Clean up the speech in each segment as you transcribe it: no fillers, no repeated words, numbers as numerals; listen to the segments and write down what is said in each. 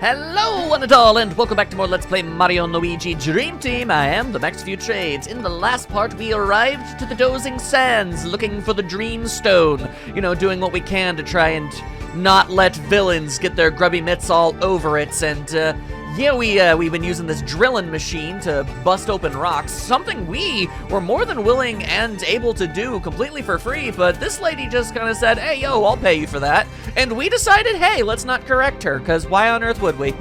Hello, one and all, and welcome back to more Let's Play Mario and Luigi Dream Team. I am the Max View Trades. In the last part, we arrived to the Dozing Sands, looking for the Dream Stone. You know, doing what we can to try and not let villains get their grubby mitts all over it. And, yeah, we've been using this drilling machine to bust open rocks, something we were more than willing and able to do completely for free, but this lady just kind of said, hey, yo, I'll pay you for that. And we decided, hey, let's not correct her, because why on earth would we?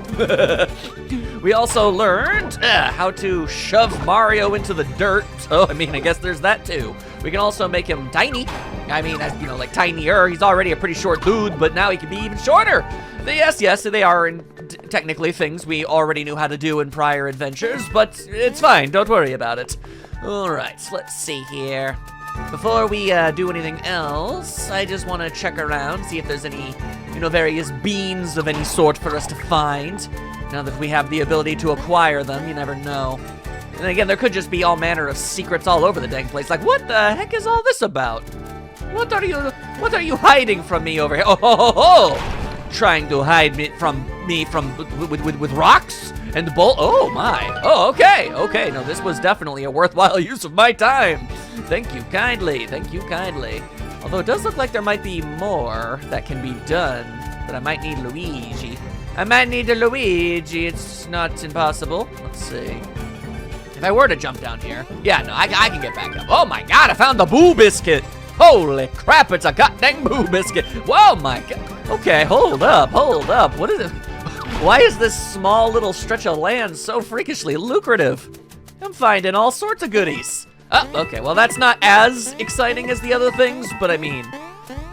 We also learned how to shove Mario into the dirt, so, I mean, I guess there's that too. We can also make him tiny. I mean, you know, like tinier. He's already a pretty short dude, but now he can be even shorter. Yes, they are technically things we already knew how to do in prior adventures, but it's fine. Don't worry about it. All right, let's see here. Before we do anything else, I just want to check around, see if there's any, you know, various beans of any sort for us to find. Now that we have the ability to acquire them, you never know. And again, there could just be all manner of secrets all over the dang place. Like, what the heck is all this about? What are you hiding from me over here? Oh! Trying to hide me from with rocks and bull. Oh my. Oh, okay. No, this was definitely a worthwhile use of my time. Thank you kindly. Although it does look like there might be more that can be done, but I might need Luigi. It's not impossible. Let's see. If I were to jump down here, yeah, no, I can get back up. Oh my God, I found the Boo Biscuit. Holy crap, it's a goddamn Boo Biscuit. Whoa, my God. Okay, hold up. What is it? Why is this small little stretch of land so freakishly lucrative? I'm finding all sorts of goodies. Oh, okay, well, that's not as exciting as the other things, but I mean,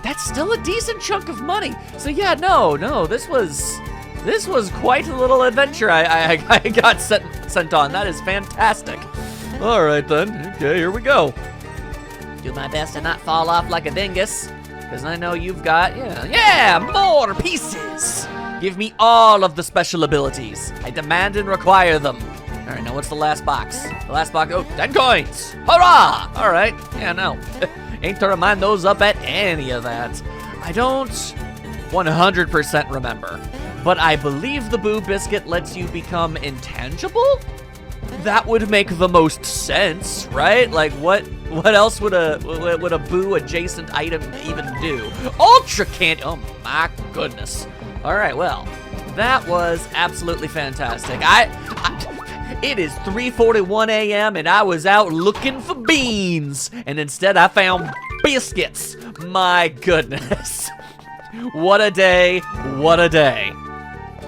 that's still a decent chunk of money. So yeah, no, this was quite a little adventure I got sent on. That is fantastic. All right, then. Okay, here we go. Do my best to not fall off like a dingus, because I know you've got, yeah, more pieces. Give me all of the special abilities. I demand and require them. All right, now what's the last box? The last box, 10 coins. Hurrah! All right, yeah, no. Ain't to remind those up at any of that. I don't 100% remember, but I believe the Boo Biscuit lets you become intangible? That would make the most sense, right? Like, what else would a Boo adjacent item even do? Ultra candy. Oh my goodness. All right, well, that was absolutely fantastic. It is 3:41 a.m. and I was out looking for beans, and instead I found biscuits. My goodness. What a day,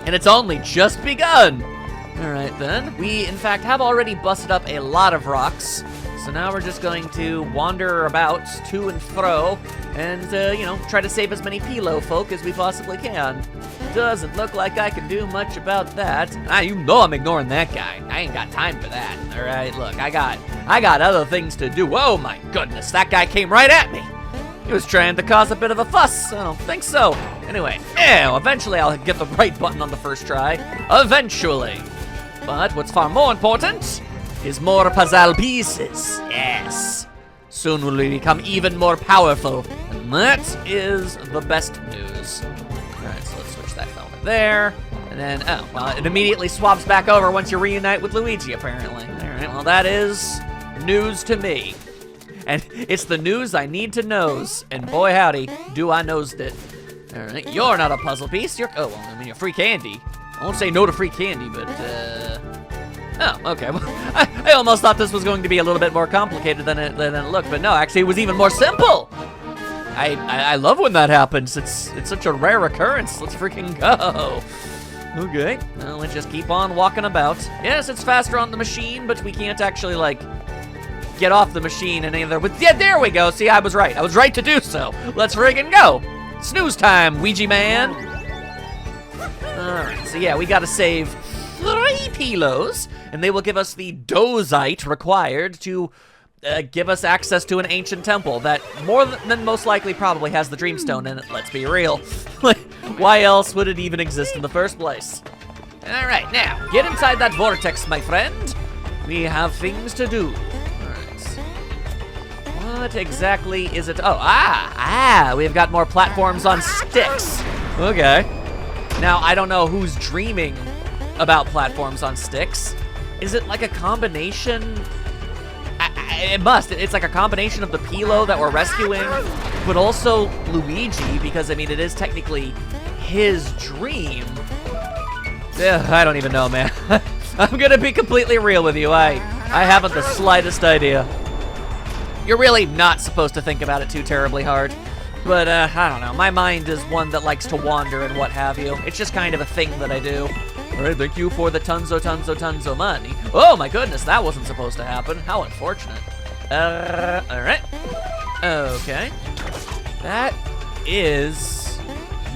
And it's only just begun. All right, then. We, in fact, have already busted up a lot of rocks. So now we're just going to wander about to and fro and, you know, try to save as many Pilo folk as we possibly can. Doesn't look like I can do much about that. You know I'm ignoring that guy. I ain't got time for that. All right, look, I got other things to do. Oh, my goodness, that guy came right at me. He was trying to cause a bit of a fuss. I don't think so. Anyway, eventually I'll get the right button on the first try. Eventually. But what's far more important is more puzzle pieces. Yes. Soon will we become even more powerful. And that is the best news. All right, so let's switch that over there. And then, well, it immediately swaps back over once you reunite with Luigi, apparently. All right, well, that is news to me. And it's the news I need to nose. And boy, howdy, do I nosed it. All right, you're not a puzzle piece. You're free candy. I won't say no to free candy, but, oh, okay. Well, I almost thought this was going to be a little bit more complicated than it looked, but no, actually, it was even more simple. I love when that happens. It's such a rare occurrence. Let's freaking go. Okay, well, let's just keep on walking about. Yes, it's faster on the machine, but we can't actually, like, get off the machine and either. But yeah, there we go. See, I was right. I was right to do so. Let's friggin' go. Snooze time, Ouija man. Alright, so yeah, we gotta save 3 Pilos, and they will give us the Dozite required to give us access to an ancient temple that more than most likely probably has the Dreamstone in it, let's be real. Why else would it even exist in the first place? Alright, now, get inside that vortex, my friend. We have things to do. Alright. What exactly is it? Oh, we've got more platforms on sticks. Okay. Now, I don't know who's dreaming about platforms on sticks. Is it like a combination? It must. It's like a combination of the Pilo that we're rescuing, but also Luigi, because, I mean, it is technically his dream. I don't even know, man. I'm gonna be completely real with you. I haven't the slightest idea. You're really not supposed to think about it too terribly hard. But, I don't know. My mind is one that likes to wander and what have you. It's just kind of a thing that I do. All right, thank you for the tons of money. Oh, my goodness, that wasn't supposed to happen. How unfortunate. All right. Okay. That is...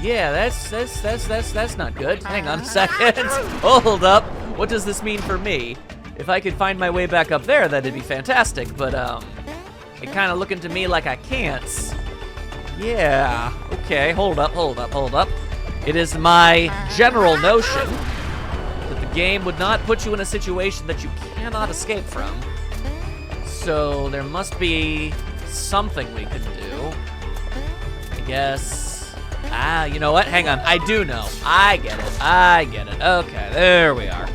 Yeah, that's not good. Hang on a second. Hold up. What does this mean for me? If I could find my way back up there, that'd be fantastic. But, it kind of looking to me like I can't. Yeah, okay, hold up. It is my general notion that the game would not put you in a situation that you cannot escape from. So there must be something we can do. I guess. You know what? Hang on, I do know. I get it. Okay, there we are.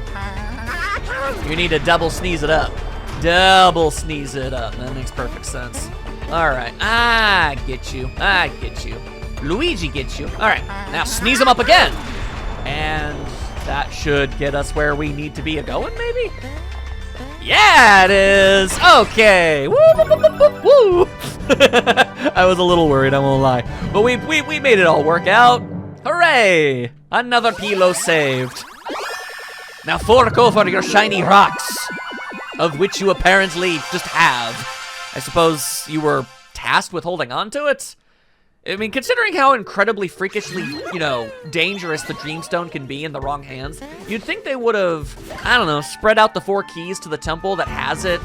You need to double sneeze it up. That makes perfect sense. All right, I get you. Luigi gets you. All right, now sneeze him up again. And that should get us where we need to be going, maybe? Yeah, it is. Okay. Woo, woo, woo, woo, woo. I was a little worried, I won't lie. But we made it all work out. Hooray! Another Pilo saved. Now fork for your shiny rocks, of which you apparently just have. I suppose you were tasked with holding on to it? I mean, considering how incredibly freakishly, dangerous the Dreamstone can be in the wrong hands, you'd think they would have, I don't know, spread out the 4 keys to the temple that has it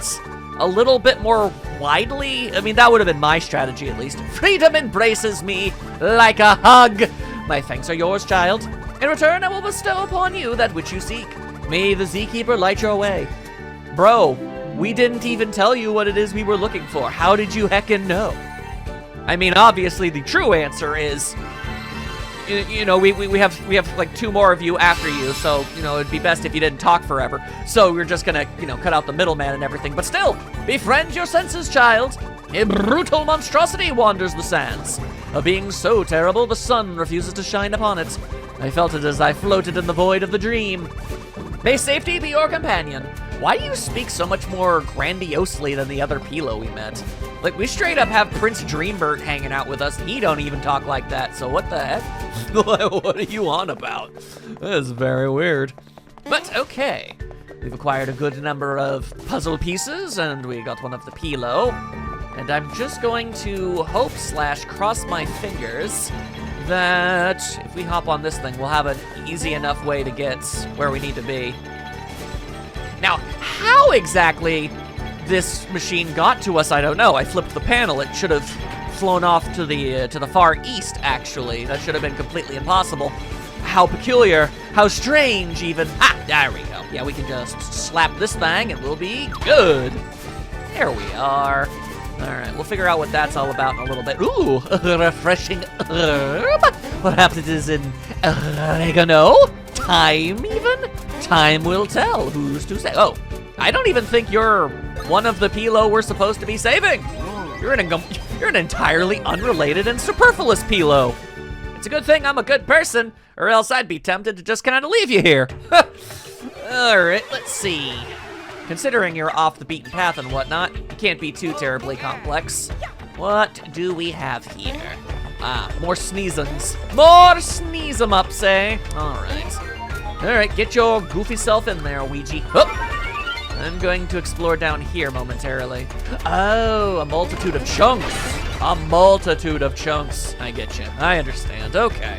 a little bit more widely. I mean, that would have been my strategy, at least. Freedom embraces me like a hug. My thanks are yours, child. In return, I will bestow upon you that which you seek. May the Z-Keeper light your way. Bro, we didn't even tell you what it is we were looking for. How did you heckin' know? I mean, obviously, the true answer is, we have like 2 more of you after you, so, it'd be best if you didn't talk forever. So we're just gonna, cut out the middleman and everything. But still, befriend your senses, child. A brutal monstrosity wanders the sands. A being so terrible, the sun refuses to shine upon it. I felt it as I floated in the void of the dream. May safety be your companion. Why do you speak so much more grandiosely than the other Pilo we met? Like, we straight up have Prince Dreambert hanging out with us, and he don't even talk like that, so what the heck? What are you on about? That is very weird. But, okay. We've acquired a good number of puzzle pieces, and we got one of the Pilo. And I'm just going to hope/cross my fingers that if we hop on this thing, we'll have an easy enough way to get where we need to be. Now, how exactly this machine got to us, I don't know. I flipped the panel. It should have flown off to the far east, actually. That should have been completely impossible. How peculiar. How strange, even. Ah, there we go. Yeah, we can just slap this thing and we'll be good. There we are. All right, we'll figure out what that's all about in a little bit. Ooh, a refreshing herb. Perhaps it is in oregano? Thyme, even? Time will tell. Who's to say? Oh, I don't even think you're one of the Pilo we're supposed to be saving. You're an entirely unrelated and superfluous Pilo. It's a good thing I'm a good person, or else I'd be tempted to just kind of leave you here. All right, let's see. Considering you're off the beaten path and whatnot, it can't be too terribly complex. What do we have here? Ah, more sneezums. More sneeze 'em ups, eh? All right, get your goofy self in there, Luigi. Oh, I'm going to explore down here momentarily. Oh, a multitude of chunks. A multitude of chunks. I get you. I understand. Okay.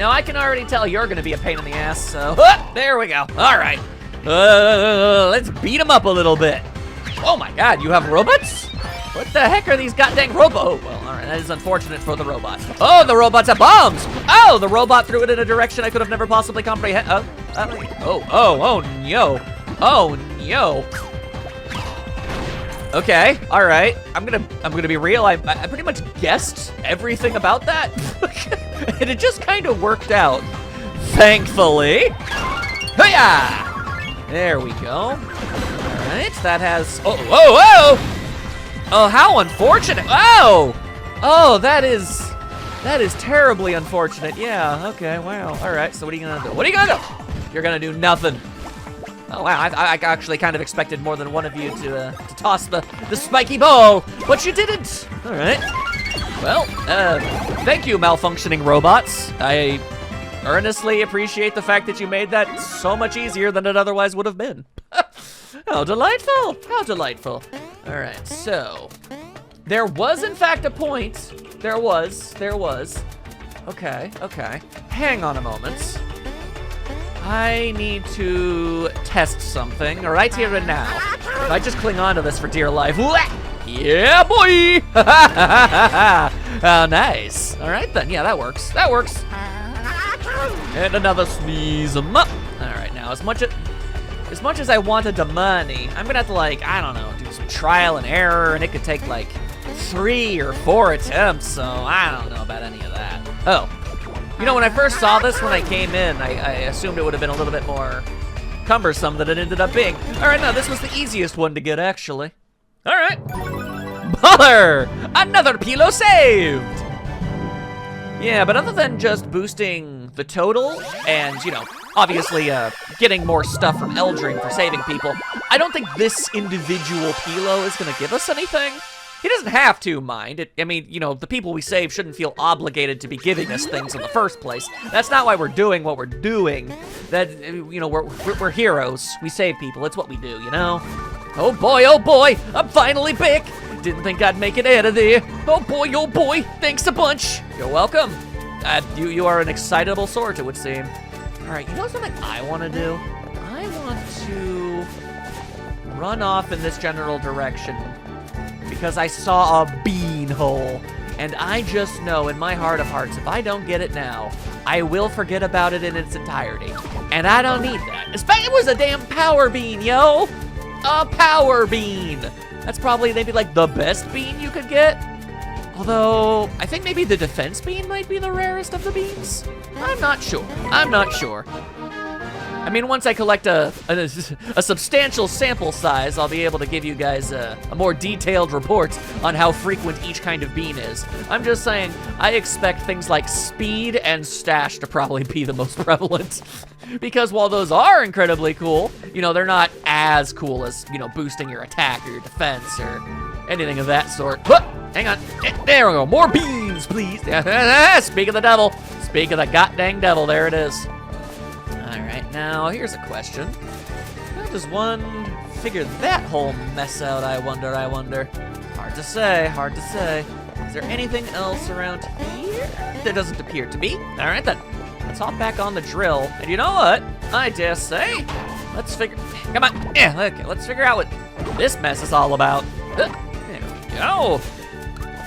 Now, I can already tell you're going to be a pain in the ass, so there we go. All right. Let's beat him up a little bit. Oh my God, you have robots? What the heck are these goddamn robots? Oh, well, all right, that is unfortunate for the robot. Oh, the robots have bombs. Oh, the robot threw it in a direction I could have never possibly comprehended. Oh, no. Oh, no. Okay, all right. I'm gonna be real. I pretty much guessed everything about that. And it just kind of worked out. Thankfully. Hiya! There we go. Alright, that has... Oh, whoa, whoa! Oh, how unfortunate. Oh! Oh, that is terribly unfortunate. Yeah, okay, wow. Alright, so what are you gonna do? What are you gonna do? You're gonna do nothing. Oh, wow, I actually kind of expected more than one of you to toss the spiky ball, but you didn't. Alright. Well, thank you, malfunctioning robots. I earnestly appreciate the fact that you made that so much easier than it otherwise would have been. How delightful! How delightful. All right, so there was in fact a point. There was. Okay. Hang on a moment. I need to test something right here and now. If I just cling on to this for dear life. Yeah, boy! Oh, nice. All right then, yeah, that works. That works. And another sneeze 'em up. All right, now as much as I wanted the money, I'm gonna have to, like, I don't know, do some trial and error, and it could take like 3 or 4 attempts, so I don't know about any of that. Oh, you know, when I first saw this, when I came in, I assumed it would have been a little bit more cumbersome than it ended up being. All right, no, this was the easiest one to get, actually. All right. Baller! Another Pilo saved! Yeah, but other than just boosting the total and, you know, obviously getting more stuff from Eldrin for saving people, I don't think this individual Pilo is going to give us anything. He doesn't have to, mind. I mean, you know, the people we save shouldn't feel obligated to be giving us things in the first place. That's not why we're doing what we're doing. That, you know, we're heroes. We save people. It's what we do, you know? Oh boy, I'm finally back. Didn't think I'd make it out of there. Oh boy, thanks a bunch. You're welcome. You are an excitable sort, it would seem. All right, you know something I want to do? I want to run off in this general direction because I saw a bean hole. And I just know in my heart of hearts, if I don't get it now, I will forget about it in its entirety. And I don't need that. It was a damn power bean, yo. A power bean. That's probably maybe like the best bean you could get. Although, I think maybe the defense bean might be the rarest of the beans. I'm not sure. I mean, once I collect a substantial sample size, I'll be able to give you guys a more detailed report on how frequent each kind of bean is. I'm just saying, I expect things like speed and stash to probably be the most prevalent. Because while those are incredibly cool, you know, they're not as cool as, you know, boosting your attack or your defense or anything of that sort. Hang on. There we go. More beans, please. Speak of the devil. Speak of the goddamn devil. There it is. All right, now here's a question. How does one figure that whole mess out, I wonder? Hard to say. Is there anything else around here? There doesn't appear to be. All right, then. Let's hop back on the drill. And you know what? I dare say, let's figure... Come on. Yeah, okay, let's figure out what this mess is all about. There we go.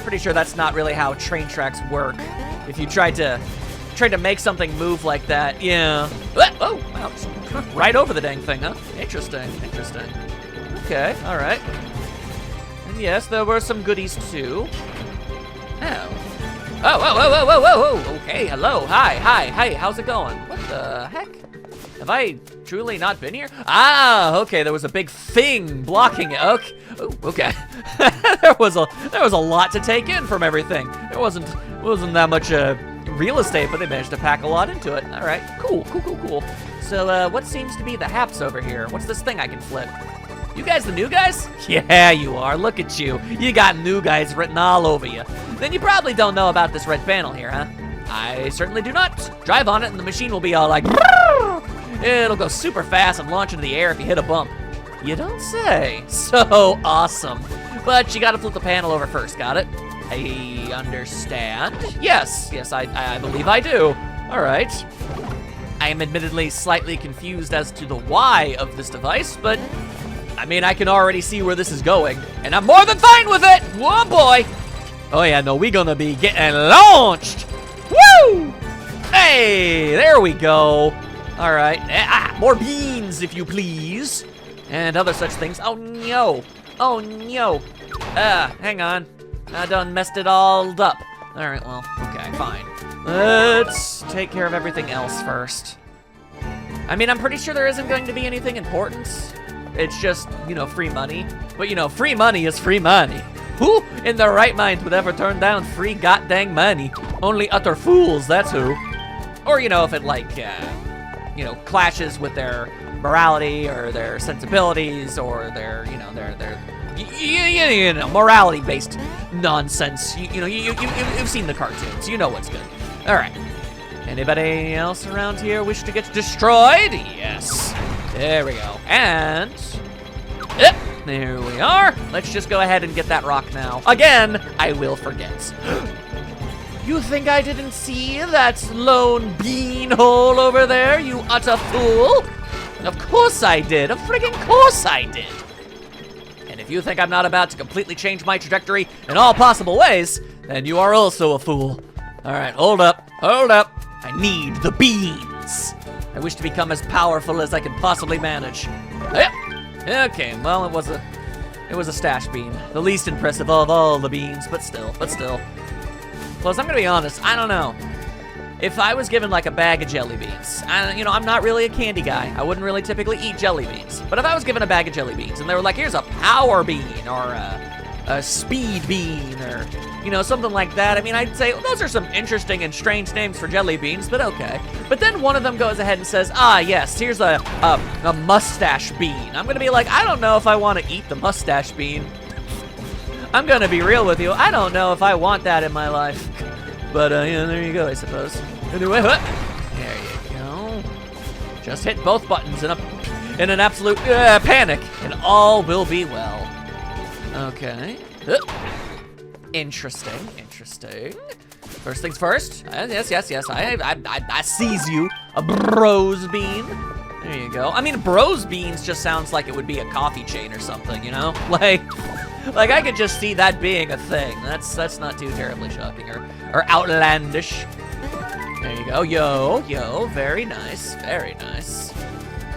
Pretty sure that's not really how train tracks work. If you tried to make something move like that, yeah. Oh, wow, right over the dang thing, huh? Interesting. Okay, all right. And yes, there were some goodies too. Oh, okay, hello, hi, how's it going? What the heck? Have I truly not been here? Ah, okay, there was a big thing blocking it. Okay, okay. there was a lot to take in from everything. There wasn't that much real estate, but they managed to pack a lot into it. All right, cool. So, what seems to be the haps over here? What's this thing I can flip? You guys the new guys? Yeah, you are. Look at you. You got new guys written all over you. Then you probably don't know about this red panel here, huh? I certainly do not. Drive on it and the machine will be all like, it'll go super fast and launch into the air if you hit a bump. You don't say. So awesome. But you gotta flip the panel over first, got it? I understand. Yes, I believe I do. All right. I am admittedly slightly confused as to the why of this device, but I mean, I can already see where this is going, and I'm more than fine with it. Whoa, boy. Oh yeah, no, we gonna be getting launched. Woo! Hey, there we go. All right, more beans, if you please, and other such things. Oh no, hang on. I done messed it all up. All right, well, okay, fine. Let's take care of everything else first. I mean, I'm pretty sure there isn't going to be anything important. It's just, you know, free money. But, you know, free money is free money. Who in their right mind would ever turn down free goddamn money? Only utter fools, that's who. Or, you know, if it, like, you know, clashes with their morality or their sensibilities or their, you know, you know, morality-based nonsense. You know, you've seen the cartoons. You know what's good. All right. Anybody else around here wish to get destroyed? Yes. There we go. And there we are. Let's just go ahead and get that rock now. Again, I will forget. You think I didn't see that lone bean hole over there, you utter fool? Of course I did. Of friggin' course I did. And if you think I'm not about to completely change my trajectory in all possible ways, then you are also a fool. All right, hold up. Hold up. I need the beans. I wish to become as powerful as I can possibly manage. Okay, well, it was a stash bean. The least impressive of all the beans, but still. Plus, I'm gonna be honest, I don't know. If I was given like a bag of jelly beans, you know, I'm not really a candy guy. I wouldn't really typically eat jelly beans. But if I was given a bag of jelly beans and they were like, here's a power bean or a speed bean or, you know, something like that, I mean, I'd say, well, those are some interesting and strange names for jelly beans, but okay. But then one of them goes ahead and says, yes, here's a mustache bean. I'm gonna be like, I don't know if I want to eat the mustache bean. I'm gonna be real with you. I don't know if I want that in my life. But, you know, there you go, I suppose. Anyway, there you go. Just hit both buttons in an absolute panic, and all will be well. Okay. Interesting. First things first. Yes. I seize you. A bros bean. There you go. I mean, bros beans just sounds like it would be a coffee chain or something, you know? Like I could just see that being a thing. That's not too terribly shocking or outlandish. There you go. Yo. Very nice.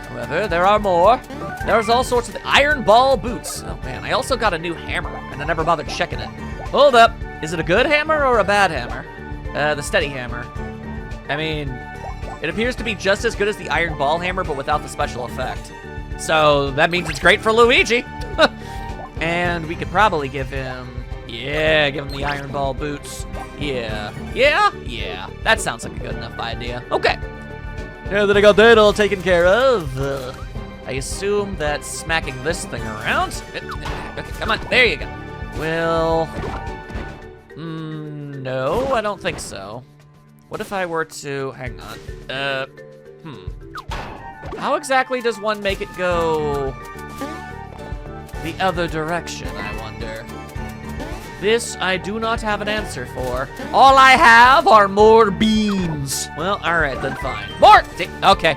However, there are more. There's all sorts of iron ball boots. Oh man, I also got a new hammer, and I never bothered checking it. Hold up. Is it a good hammer or a bad hammer? The steady hammer. I mean, it appears to be just as good as the iron ball hammer, but without the special effect. So that means it's great for Luigi. And we could probably give him the iron ball boots. Yeah. That sounds like a good enough idea. Okay. Now that I got that all taken care of, I assume that smacking this thing around. Okay, come on, there you go. Well, no, I don't think so. What if I were to, hang on, how exactly does one make it go the other direction, I wonder? This I do not have an answer for. All I have are more beans. Well, all right, then fine. More! Okay.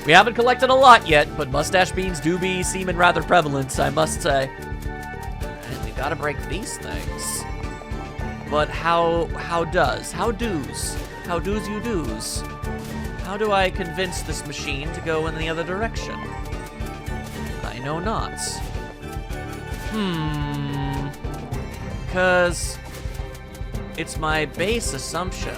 We haven't collected a lot yet, but mustache beans do be seeming rather prevalent, I must say. And we gotta break these things. But how do's you do's? How do I convince this machine to go in the other direction? I know not. Because it's my base assumption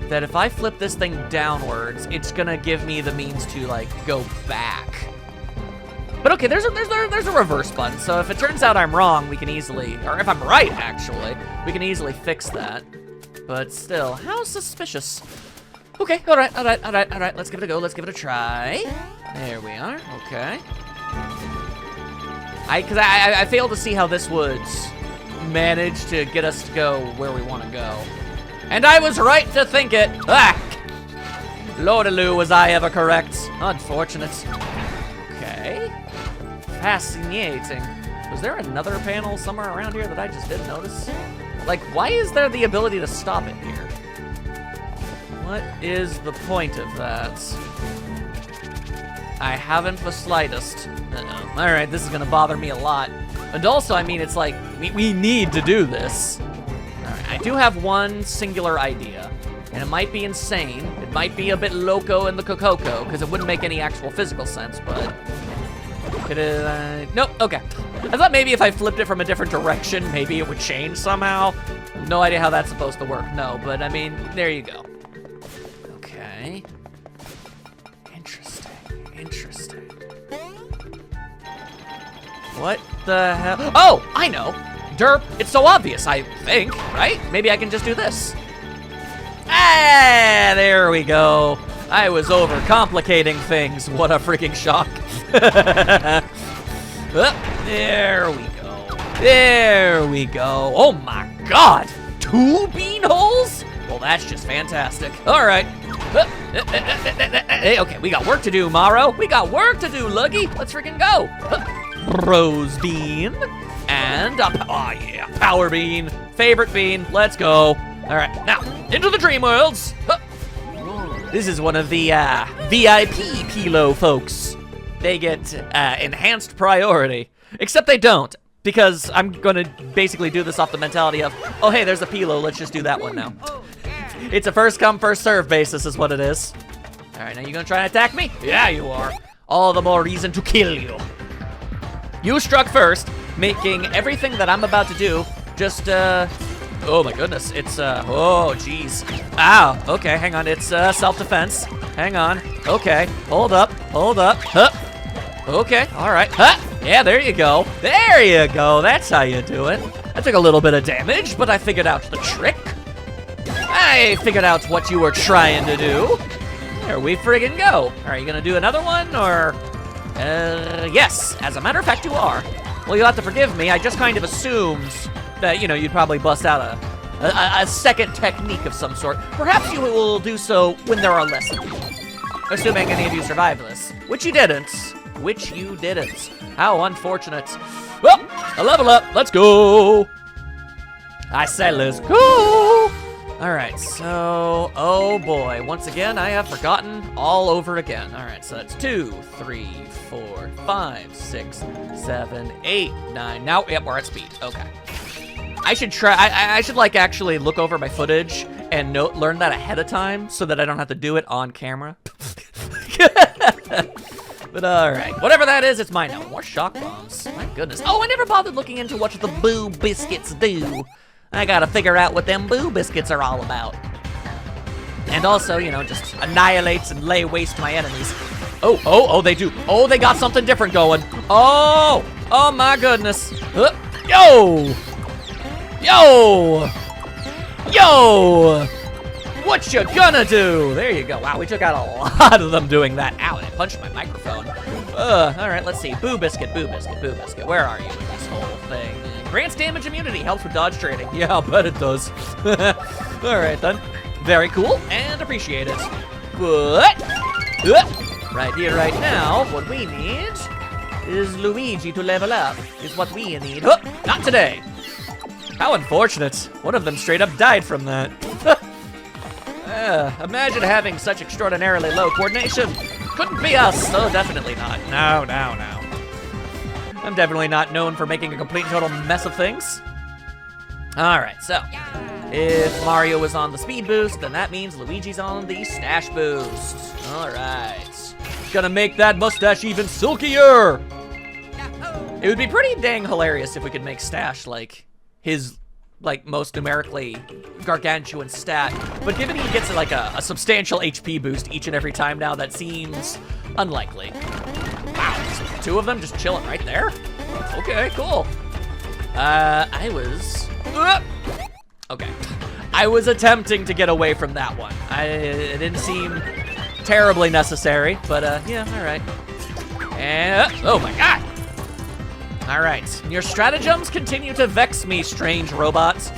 that if I flip this thing downwards, it's gonna give me the means to, like, go back. But okay, there's a reverse button, so if it turns out I'm wrong, we can easily, or if I'm right, actually, we can easily fix that. But still, how suspicious. Okay, all right, let's give it a go, let's give it a try. There we are, okay. Because I fail to see how this would manage to get us to go where we want to go. And I was right to think it. Ah! Lordaloo, was I ever correct? Unfortunate. Okay. Fascinating. Was there another panel somewhere around here that I just didn't notice? Like, why is there the ability to stop it here? What is the point of that? I haven't the slightest. Uh-oh. All right, this is gonna bother me a lot. And also, I mean, it's like, we need to do this. All right, I do have one singular idea. And it might be insane. It might be a bit loco in the cococo, because it wouldn't make any actual physical sense, but... nope, okay. I thought maybe if I flipped it from a different direction, maybe it would change somehow. No idea how that's supposed to work, no, but I mean, there you go. Okay. Interesting. What the hell? Oh, I know. Derp, it's so obvious, I think, right? Maybe I can just do this. Ah, there we go. I was overcomplicating things. What a freaking shock. There we go. There we go. Oh my God. 2 bean holes? Well, that's just fantastic. All right. Okay, we got work to do, Morrow. We got work to do, Luggy. Let's freaking go. Rose bean. And, oh yeah, power bean. Favorite bean. Let's go. All right, now, into the dream worlds. This is one of the VIP Pilo folks. They get enhanced priority. Except they don't, because I'm gonna basically do this off the mentality of, oh hey, there's a Pilo, let's just do that one now. It's a first come, first serve basis is what it is. All right, now you gonna try and attack me? Yeah, you are. All the more reason to kill you. You struck first, making everything that I'm about to do just, oh my goodness, it's, oh geez. Ow, okay, hang on, it's, self-defense. Hang on, okay, hold up, huh. Okay, all right, huh. Yeah, there you go, that's how you do it. I took a little bit of damage, but I figured out the trick. I figured out what you were trying to do. There we friggin' go. Are you gonna do another one, or? Yes, as a matter of fact you are. Well, you'll have to forgive me, I just kind of assumed that, you know, you'd probably bust out a second technique of some sort. Perhaps you will do so when there are less of you. Assuming any of you survive this. Which you didn't. How unfortunate. Well, a level up, let's go. I said let's go. All right, so, oh boy. Once again, I have forgotten all over again. All right, so that's 2, 3, 4, 5, 6, 7, 8, 9. Now, yep, we're at speed, okay. I should try, I should like actually look over my footage and learn that ahead of time so that I don't have to do it on camera. But all right, whatever that is, it's mine now. More shock bombs, my goodness. Oh, I never bothered looking into what the Boo Biscuits do. I gotta figure out what them Boo Biscuits are all about. And also, you know, just annihilates and lay waste to my enemies. Oh, they do. Oh, they got something different going. Oh my goodness. Yo! What you gonna do? There you go. Wow, we took out a lot of them doing that. Ow, I punched my microphone. All right, let's see. Boo Biscuit. Where are you in this whole thing? Grants damage immunity, helps with dodge trading. Yeah, I'll bet it does. All right, then. Very cool, and appreciate it. But, right here, right now, what we need is Luigi to level up, is what we need. Not today. How unfortunate. One of them straight up died from that. Imagine having such extraordinarily low coordination. Couldn't be us. Oh, definitely not. No. I'm definitely not known for making a complete and total mess of things. All right, so if Mario was on the speed boost, then that means Luigi's on the stash boost. All right, gonna make that mustache even silkier. It would be pretty dang hilarious if we could make stash like his most numerically gargantuan stat, but given he gets like a substantial HP boost each and every time now, that seems unlikely. Wow, just 2 of them just chilling right there? Okay, cool. I was attempting to get away from that one. It didn't seem terribly necessary, but yeah, all right. And, oh my God. All right, your stratagems continue to vex me, strange robots.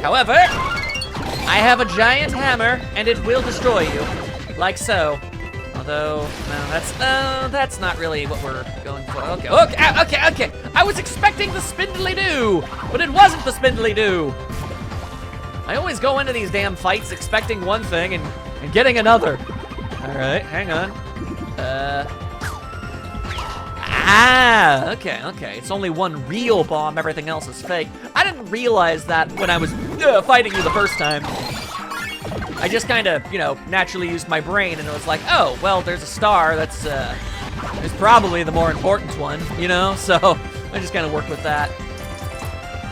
However, I have a giant hammer, and it will destroy you, like so. Although, no, that's not really what we're going for. Okay. I was expecting the spindly-doo, but it wasn't the spindly-doo. I always go into these damn fights expecting one thing and getting another. All right, hang on. Okay. It's only one real bomb, everything else is fake. I didn't realize that when I was fighting you the first time. I just kind of, you know, naturally used my brain, and it was like, oh, well, there's a star that's is probably the more important one, you know? So I just kind of work with that.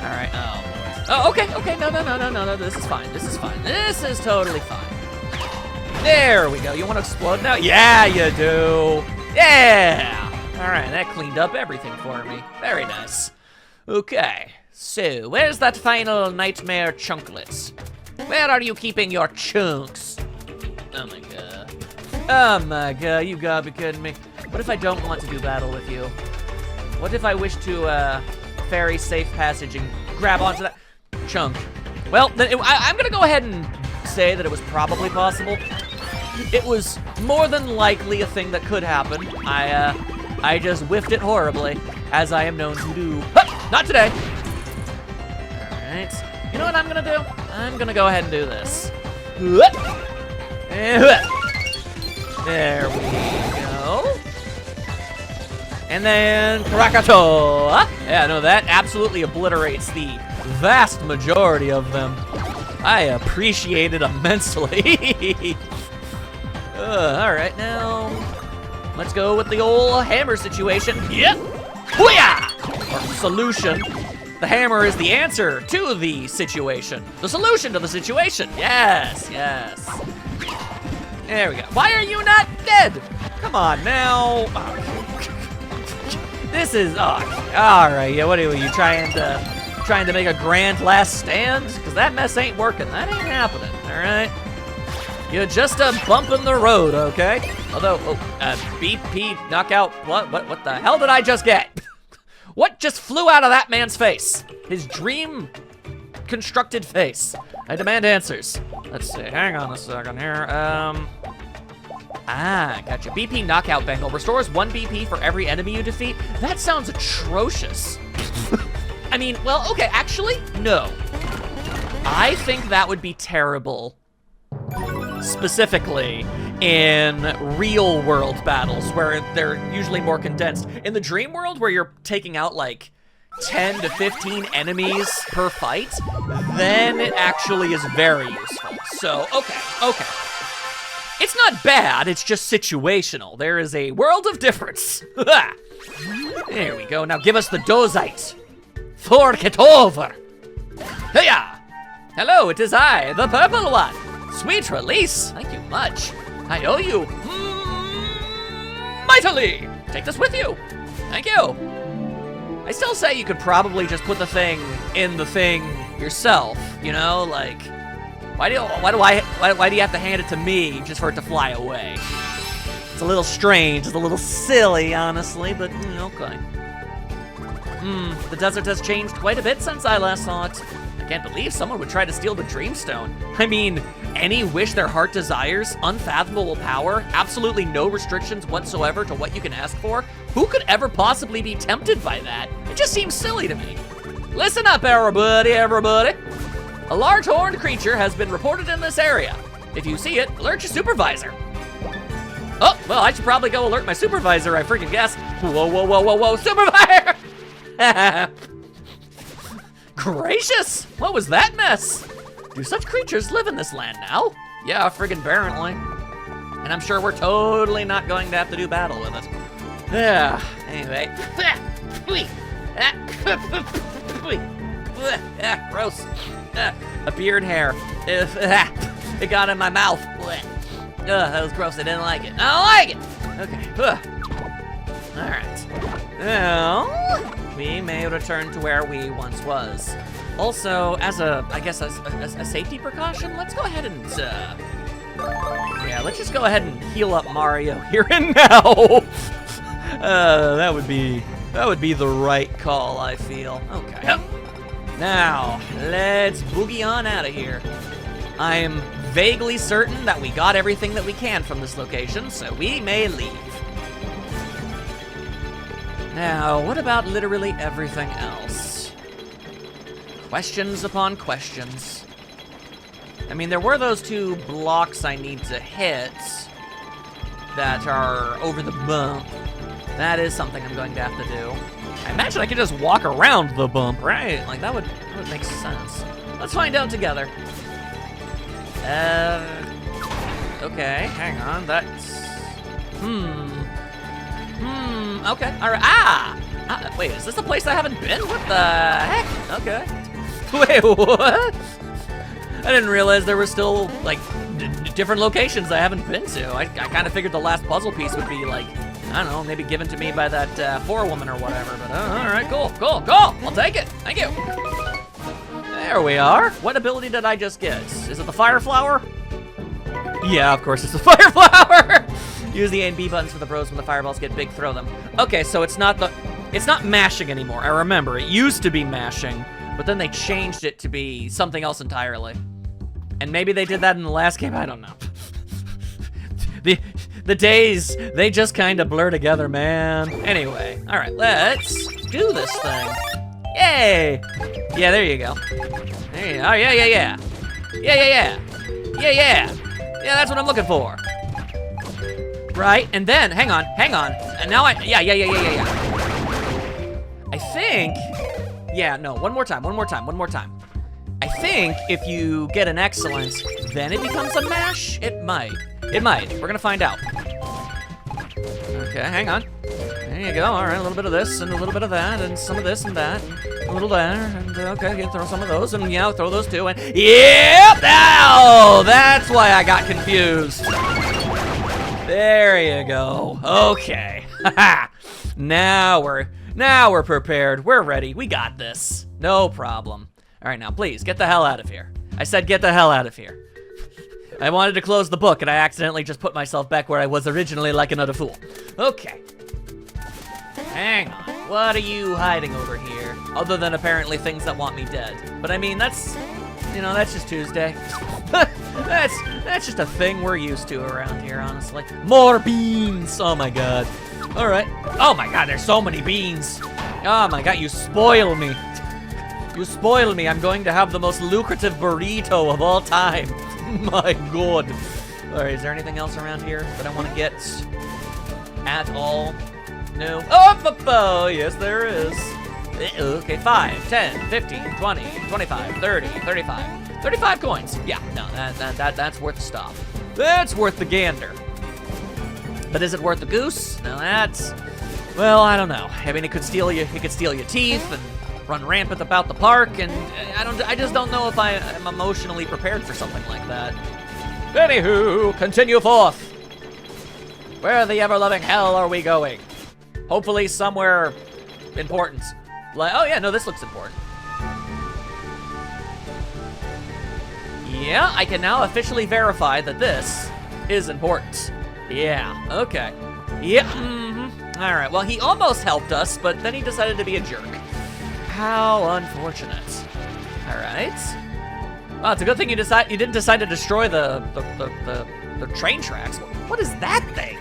All right, oh, Lord. Oh, okay, no, this is fine, this is fine. This is totally fine. There we go. You want to explode now? Yeah, you do. Yeah. All right, that cleaned up everything for me. Very nice. Okay, so where's that final nightmare chunklets? Where are you keeping your chunks? Oh my god. Oh my god, you gotta be kidding me. What if I don't want to do battle with you? What if I wish to ferry safe passage and grab onto that chunk? Well, then I'm gonna go ahead and say that it was probably possible. It was more than likely a thing that could happen. I just whiffed it horribly, as I am known to do. Huh, not today. All right. You know what I'm gonna do? I'm gonna go ahead and do this. There we go. And then Krakatoa. Yeah, no, that absolutely obliterates the vast majority of them. I appreciate it immensely. All right, now let's go with the old hammer situation. Yep. Hoo-yah! Or solution. The hammer is the answer to the situation. The solution to the situation. Yes, yes. There we go. Why are you not dead? Come on now. This is all right. Yeah, what are you trying to make a grand last stand? Because that mess ain't working. That ain't happening. All right. You're just a bump in the road, okay? Although, BP knockout. What the hell did I just get? What just flew out of that man's face? His dream constructed face. I demand answers. Let's see. Hang on a second here. Gotcha. BP knockout bangle restores 1 BP for every enemy you defeat. That sounds atrocious. I mean, well, okay, actually, no. I think that would be terrible. Specifically in real world battles where they're usually more condensed. In the dream world where you're taking out like 10 to 15 enemies per fight, then it actually is very useful. So, okay. It's not bad, it's just situational. There is a world of difference. There we go, now give us the dozite. Fork it over. Hiya! Hello, it is I, the purple one. Sweet release, thank you much. I owe you mightily. Take this with you. Thank you. I still say you could probably just put the thing in the thing yourself, you know? Like, why do you have to hand it to me just for it to fly away? It's a little strange, it's a little silly, honestly, but okay. The desert has changed quite a bit since I last saw it. I can't believe someone would try to steal the Dreamstone. I mean, any wish their heart desires, unfathomable power, absolutely no restrictions whatsoever to what you can ask for. Who could ever possibly be tempted by that? It just seems silly to me. Listen up, everybody. A large horned creature has been reported in this area. If you see it, alert your supervisor. Oh, well, I should probably go alert my supervisor, I freaking guess. Whoa, supervisor! Gracious, what was that mess? Do such creatures live in this land now? Yeah, friggin' apparently. And I'm sure we're totally not going to have to do battle with it. Yeah, anyway. Gross. A beard hair. It got in my mouth. That was gross, I didn't like it. I don't like it! Okay. All right. Now, we may return to where we once was. Also, as a safety precaution, let's go ahead and, yeah, let's just go ahead and heal up Mario here and now. That would be the right call, I feel. Okay. Now, let's boogie on out of here. I am vaguely certain that we got everything that we can from this location, so we may leave. Now, what about literally everything else? Questions upon questions. I mean, there were those 2 blocks I need to hit that are over the bump. That is something I'm going to have to do. I imagine I could just walk around the bump, right? Like, that would make sense. Let's find out together. Okay, hang on, that's... Okay, all right. Wait, is this a place I haven't been? What the heck? Okay. Wait, what? I didn't realize there were still, like, different locations I haven't been to. I kind of figured the last puzzle piece would be, like, I don't know, maybe given to me by that forewoman or whatever, but all right, cool. I'll take it. Thank you. There we are. What ability did I just get? Is it the fire flower? Yeah, of course it's the fire flower. Use the A and B buttons for the bros when the fireballs get big, throw them. Okay, so it's not mashing anymore. I remember, it used to be mashing, but then they changed it to be something else entirely. And maybe they did that in the last game, I don't know. The days, they just kind of blur together, man. Anyway, all right, let's do this thing. Yay! Yeah, there you go. There you go. Oh, yeah. Yeah, that's what I'm looking for. Right, and then, hang on. And now yeah. I think, yeah, no, one more time. I think if you get an excellent, then it becomes a mash? It might. We're gonna find out. Okay, hang on. There you go. All right, a little bit of this and a little bit of that and some of this and that. A little there and okay, throw some of those and yeah, throw those too and yep! Oh, that's why I got confused. There you go. Okay. Now we're prepared. We're ready. We got this. No problem. All right, now please get the hell out of here. I said get the hell out of here. I wanted to close the book and I accidentally just put myself back where I was originally like another fool. Okay. Hang on. What are you hiding over here? Other than apparently things that want me dead. But I mean, that's just Tuesday. That's just a thing we're used to around here, honestly. More beans! Oh my god. All right. Oh my god, there's so many beans. Oh my god, you spoil me. You spoil me. I'm going to have the most lucrative burrito of all time. My god. All right, is there anything else around here that I want to get at all? No. Oh, yes, there is. Okay, 5, 10, 15, 20, 25, 30, 35. 35 coins. Yeah, no, that's worth the stop. That's worth the gander. But is it worth the goose? No, that's, well, I don't know. I mean, it could steal your teeth and run rampant about the park, and I just don't know if I am emotionally prepared for something like that. Anywho, continue forth. Where the ever-loving hell are we going? Hopefully somewhere important. Like, oh yeah, no, this looks important. Yeah, I can now officially verify that this is important. Yeah, okay. Yep, All right, well, he almost helped us, but then he decided to be a jerk. How unfortunate. All right. Well, it's a good thing you didn't decide to destroy the train tracks. What is that thing?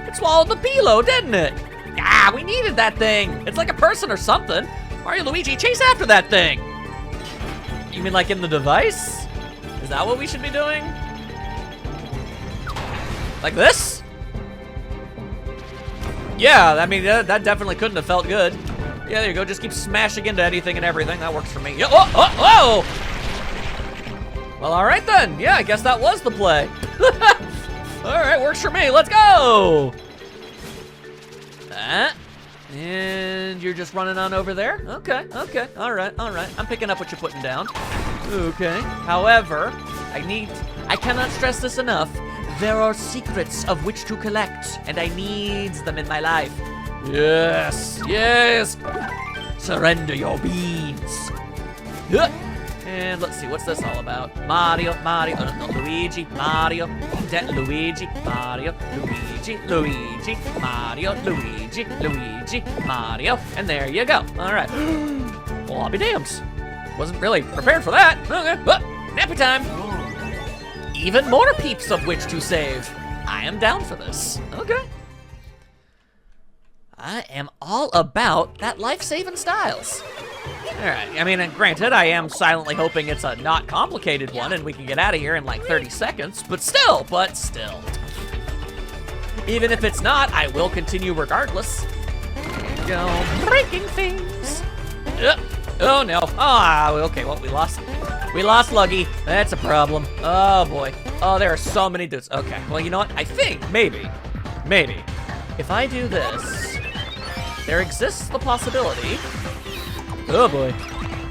It swallowed the Pilo, didn't it? Ah, we needed that thing. It's like a person or something. Mario Luigi, chase after that thing. You mean like in the device? Is that what we should be doing? Like this? Yeah, I mean, that definitely couldn't have felt good. Yeah, there you go. Just keep smashing into anything and everything. That works for me. Yeah, oh! Well, all right then. Yeah, I guess that was the play. All right, works for me. Let's go. And you're just running on over there? Okay. All right. I'm picking up what you're putting down. Okay. However, I cannot stress this enough. There are secrets of which to collect, and I need them in my life. Yes. Surrender your beans. And let's see, what's this all about? Mario, Luigi, Mario, Luigi, Mario, Mario, and there you go. All right. Well, I'll be damned. Wasn't really prepared for that. Okay, but nappy time. Even more peeps of which to save. I am down for this. Okay. I am all about that life-saving styles. All right, I mean, and granted, I am silently hoping it's a not complicated one and we can get out of here in like 30 seconds, but still. Even if it's not, I will continue regardless. There you go, breaking things. Oh no, okay, well, we lost Luggy. That's a problem. Oh boy. Oh, there are so many dudes. Okay, well, you know what? I think maybe, if I do this, there exists the possibility, oh boy,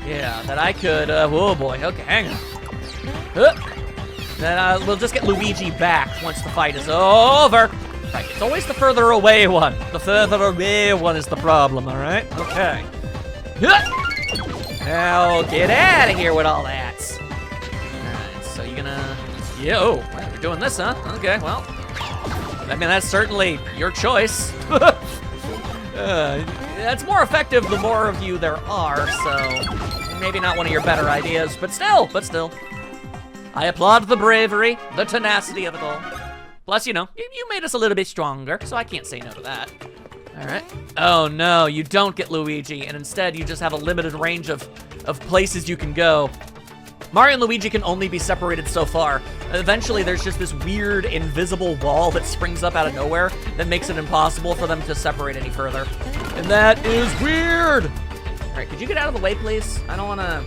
yeah, that I could, oh boy, okay, hang on. Then we'll just get Luigi back once the fight is over. Right, it's always the further away one. The further away one is the problem, all right? Okay. Now get out of here with all that. All right, so you're gonna, yeah, oh, wow, you're doing this, huh? Okay, well, I mean, that's certainly your choice. It's more effective the more of you there are, so maybe not one of your better ideas, but still. I applaud the bravery, the tenacity of it all. Plus, you know, you made us a little bit stronger, so I can't say no to that. All right. Oh no, you don't get Luigi, and instead you just have a limited range of places you can go. Mario and Luigi can only be separated so far. Eventually, there's just this weird invisible wall that springs up out of nowhere that makes it impossible for them to separate any further. And that is weird. All right, could you get out of the way, please? I don't wanna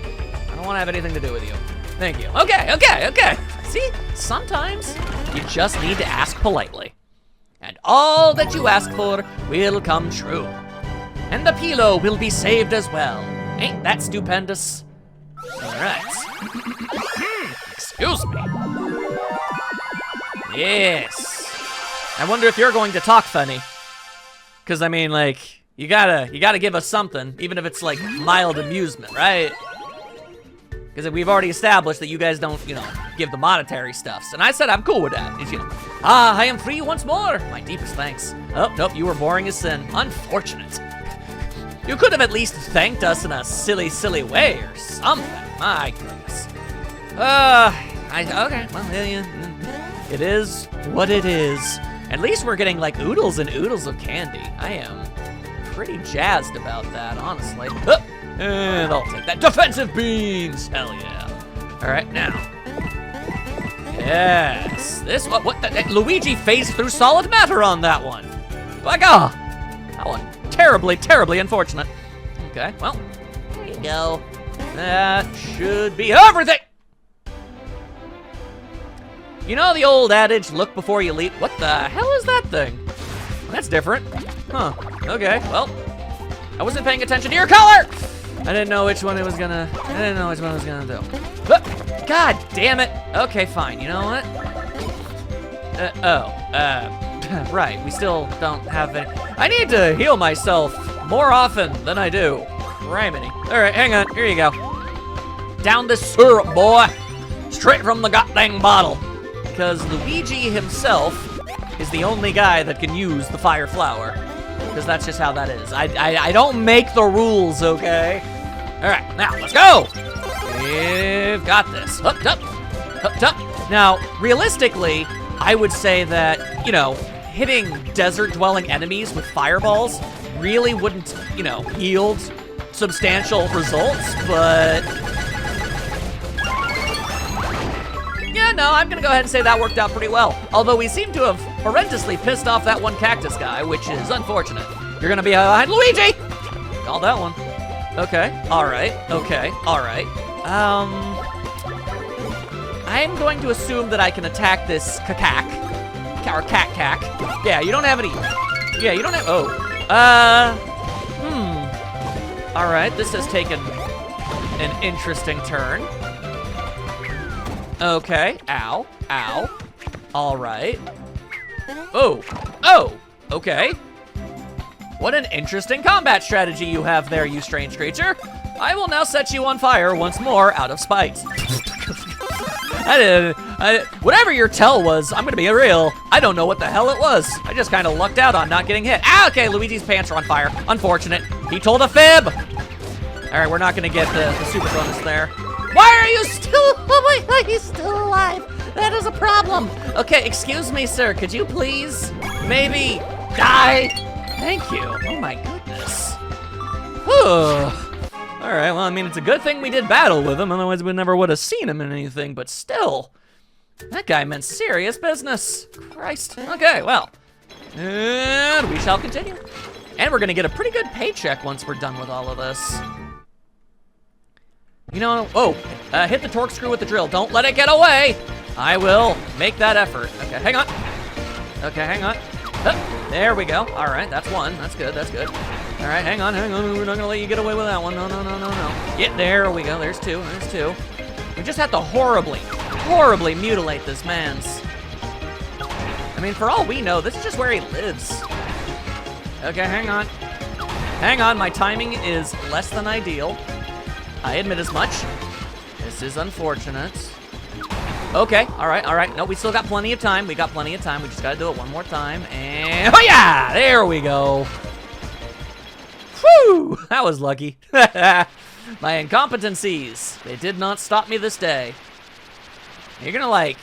have anything to do with you. Thank you. Okay. See, sometimes you just need to ask politely. And all that you ask for will come true. And the Pilo will be saved as well. Ain't that stupendous? All right. Excuse me. Yes. I wonder if you're going to talk funny. Cause I mean, like, you gotta give us something, even if it's like mild amusement, right? Because we've already established that you guys don't, you know, give the monetary stuffs. And I said I'm cool with that. It's, you know, I am free once more. My deepest thanks. Oh, nope, you were boring as sin. Unfortunate. You could have at least thanked us in a silly, silly way or something. My goodness. Okay, well, yeah, it is what it is. At least we're getting like oodles and oodles of candy. I am pretty jazzed about that, honestly. And I'll take that. Defensive beans! Hell yeah. All right, now. Yes. This, what the, Luigi phased through solid matter on that one. By God. That one, terribly, terribly unfortunate. Okay, well, there you go. That should be everything. You know the old adage, look before you leap? What the hell is that thing? That's different. Huh, okay, well, I wasn't paying attention to your color! I didn't know which one it was gonna, do. But, God damn it. Okay, fine, you know what? Right, we still don't have any. I need to heal myself more often than I do. Criminy. All right, hang on, here you go. Down this syrup, boy. Straight from the goddamn bottle. Because Luigi himself is the only guy that can use the fire flower. Because that's just how that is. I don't make the rules, okay? All right, now, let's go. We've got this. Hooked up. Now, realistically, I would say that, you know, hitting desert-dwelling enemies with fireballs really wouldn't, you know, yield substantial results, but... yeah, no, I'm gonna go ahead and say that worked out pretty well. Although we seem to have horrendously pissed off that one cactus guy, which is unfortunate. You're gonna be behind Luigi! Call that one. Okay, alright, alright. I'm going to assume that I can attack this cacac. Or cac. Yeah, you don't have any. Yeah, you don't have, Alright, this has taken an interesting turn. Okay, ow. Alright. Oh, okay. What an interesting combat strategy you have there, you strange creature. I will now set you on fire once more out of spite. Whatever your tell was, I'm gonna be real, I don't know what the hell it was. I just kind of lucked out on not getting hit. Ah, okay, Luigi's pants are on fire. Unfortunate. He told a fib. All right, we're not gonna get the super bonus there. Why are you still, oh my God, he's still alive. That is a problem. Okay, excuse me, sir. Could you please maybe die? Thank you. Oh my goodness. Whew. All right, well, I mean, it's a good thing we did battle with him, otherwise we never would have seen him in anything, but still, that guy meant serious business. Christ. Okay, well, and we shall continue. And we're gonna get a pretty good paycheck once we're done with all of this. You know, hit the torque screw with the drill. Don't let it get away. I will make that effort. Okay, hang on. Okay, hang on. There we go. All right, that's one. That's good, that's good. All right, hang on. We're not gonna let you get away with that one. No. Yeah, there we go. There's two. We just have to horribly mutilate this man's. I mean, for all we know, this is just where he lives. Okay, hang on, my timing is less than ideal. I admit as much. This is unfortunate. Okay, all right. No, we still got plenty of time. We just gotta do it one more time. And, oh yeah, there we go. Whew, that was lucky. My incompetencies, they did not stop me this day. You're gonna, like,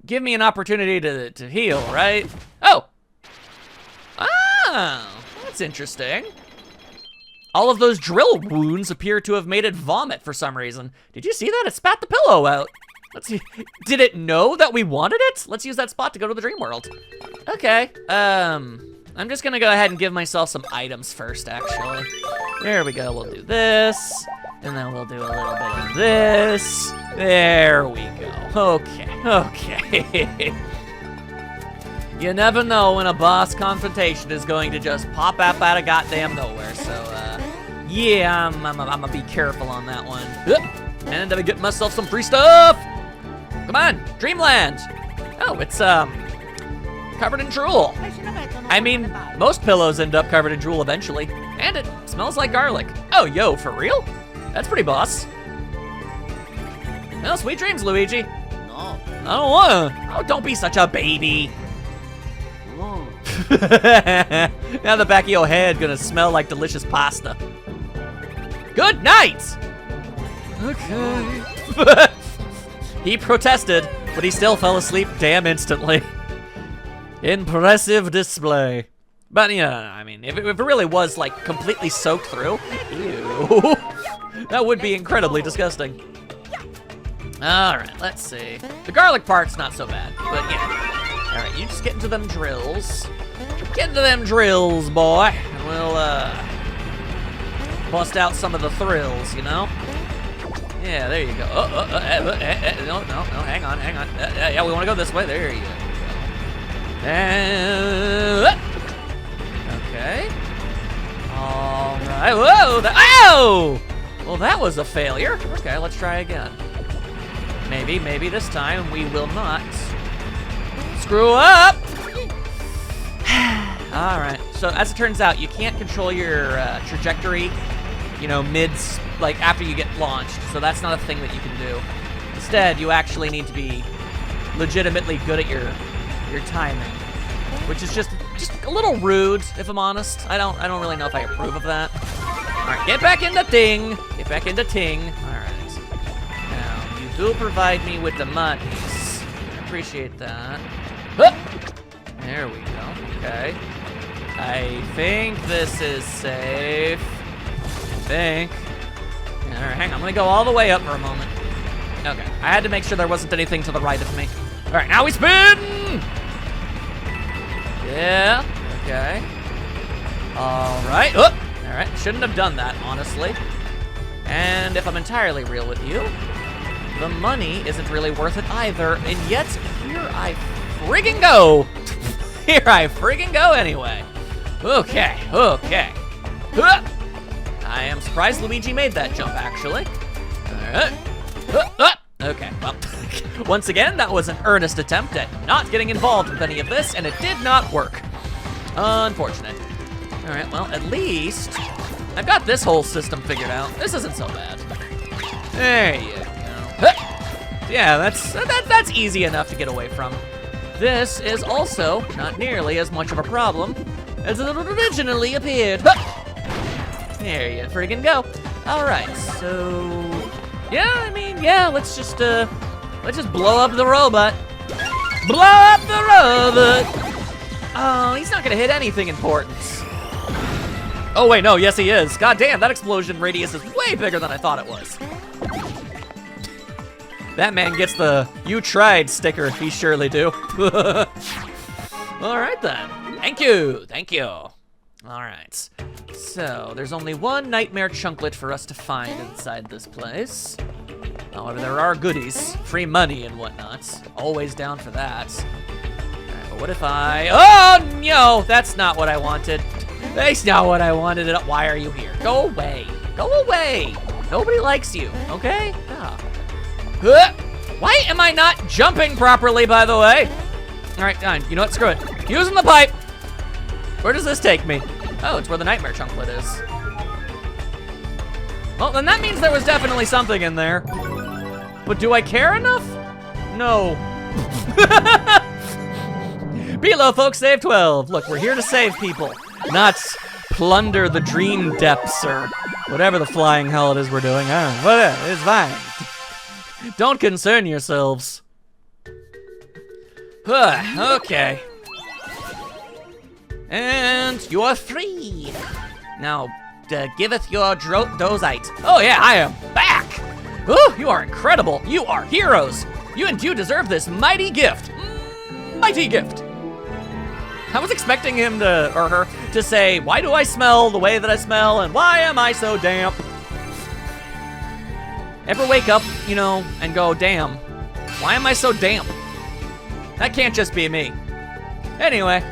give me an opportunity to heal, right? Oh, that's interesting. All of those drill wounds appear to have made it vomit for some reason. Did you see that? It spat the pillow out. Let's see. Did it know that we wanted it? Let's use that spot to go to the dream world. Okay. I'm just gonna go ahead and give myself some items first, actually. There we go. We'll do this. And then we'll do a little bit of this. There we go. Okay. You never know when a boss confrontation is going to just pop up out of goddamn nowhere. So, yeah, I'm gonna be careful on that one. And I'm getting myself some free stuff. Come on, Dreamland. Oh, it's covered in drool. I mean, most pillows end up covered in drool eventually, and it smells like garlic. Oh, yo, for real? That's pretty boss. Well, sweet dreams, Luigi. No. I don't wanna. Oh, don't be such a baby. Now the back of your head gonna smell like delicious pasta. Good night! Okay. He protested, but he still fell asleep damn instantly. Impressive display. But yeah, I mean, if it really was like completely soaked through, ew, that would be incredibly disgusting. All right, let's see. The garlic part's not so bad, but yeah. All right, you just get into them drills. Get into them drills, boy, and we'll bust out some of the thrills, you know? Yeah, there you go. No, hang on. Yeah, we want to go this way. There you go. And okay. All right. Whoa! Oh! Well, that was a failure. Okay, let's try again. Maybe this time we will not screw up. All right. So as it turns out, you can't control your trajectory, you know, like after you get launched. So that's not a thing that you can do. Instead, you actually need to be legitimately good at your timing, which is just a little rude, if I'm honest. I don't really know if I approve of that. All right, get back into Ting. Get back into Ting. All right. Now you do provide me with the monies. I appreciate that. There we go. Okay. I think this is safe. I think. All right, hang on. I'm gonna go all the way up for a moment. Okay. I had to make sure there wasn't anything to the right of me. All right, now we spin. Yeah. Okay. All right. Oh. All right. Shouldn't have done that, honestly. And if I'm entirely real with you, the money isn't really worth it either. And yet, here I friggin' go. Here I friggin' go anyway. Okay. I am surprised Luigi made that jump, actually. All right. Okay, well, once again, that was an earnest attempt at not getting involved with any of this, and it did not work. Unfortunate. All right, well, at least I've got this whole system figured out. This isn't so bad. There you go. Yeah, that's easy enough to get away from. This is also not nearly as much of a problem as it originally appeared. There you friggin' go. All right, so yeah, I mean, yeah, let's just blow up the robot. Blow up the robot. Oh, he's not gonna hit anything important. Oh wait, no, yes he is. God damn, that explosion radius is way bigger than I thought it was. That man gets the "you tried" sticker, he surely do. All right then, thank you. All right, so there's only one nightmare chunklet for us to find inside this place. However, there are goodies, free money and whatnot. Always down for that. All right, but what if oh no, that's not what I wanted. That's not what I wanted. Why are you here? Go away. Go away. Nobody likes you, okay? Why am I not jumping properly, by the way? All right, fine. You know what? Screw it. Using the pipe. Where does this take me? Oh, it's where the nightmare chunklet is. Well, then that means there was definitely something in there. But do I care enough? No. Below, folks, save 12. Look, we're here to save people, not plunder the dream depths or whatever the flying hell it is we're doing. Whatever, it's fine. Don't concern yourselves. Okay. And you are free. Now, giveth your dozite. Oh yeah, I am back. Oh, you are incredible. You are heroes. You and you deserve this mighty gift. Mighty gift. I was expecting him to, or her, to say, why do I smell the way that I smell, and why am I so damp? Ever wake up, you know, and go, damn, why am I so damp? That can't just be me. Anyway,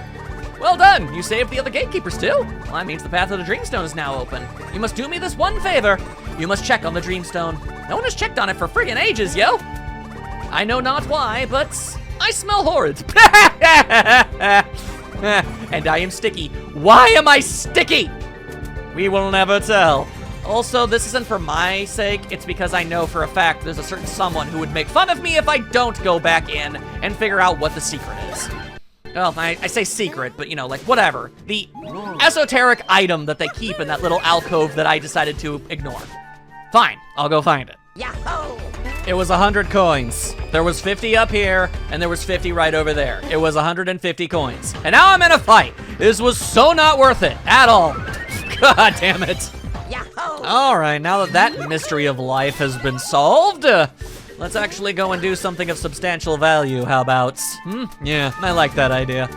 well done. You saved the other gatekeepers too. Well, that means the path of the Dreamstone is now open. You must do me this one favor. You must check on the Dreamstone. No one has checked on it for friggin' ages, yo. I know not why, but I smell horrid. And I am sticky. Why am I sticky? We will never tell. Also, this isn't for my sake. It's because I know for a fact there's a certain someone who would make fun of me if I don't go back in and figure out what the secret is. Well, I say secret, but you know, like whatever. The esoteric item that they keep in that little alcove that I decided to ignore. Fine, I'll go find it. Yahoo! It was 100 coins. There was 50 up here, and there was 50 right over there. It was 150 coins. And now I'm in a fight. This was so not worth it at all. God damn it. Yahoo! All right, now that that mystery of life has been solved, let's actually go and do something of substantial value. How about? Yeah, I like that idea.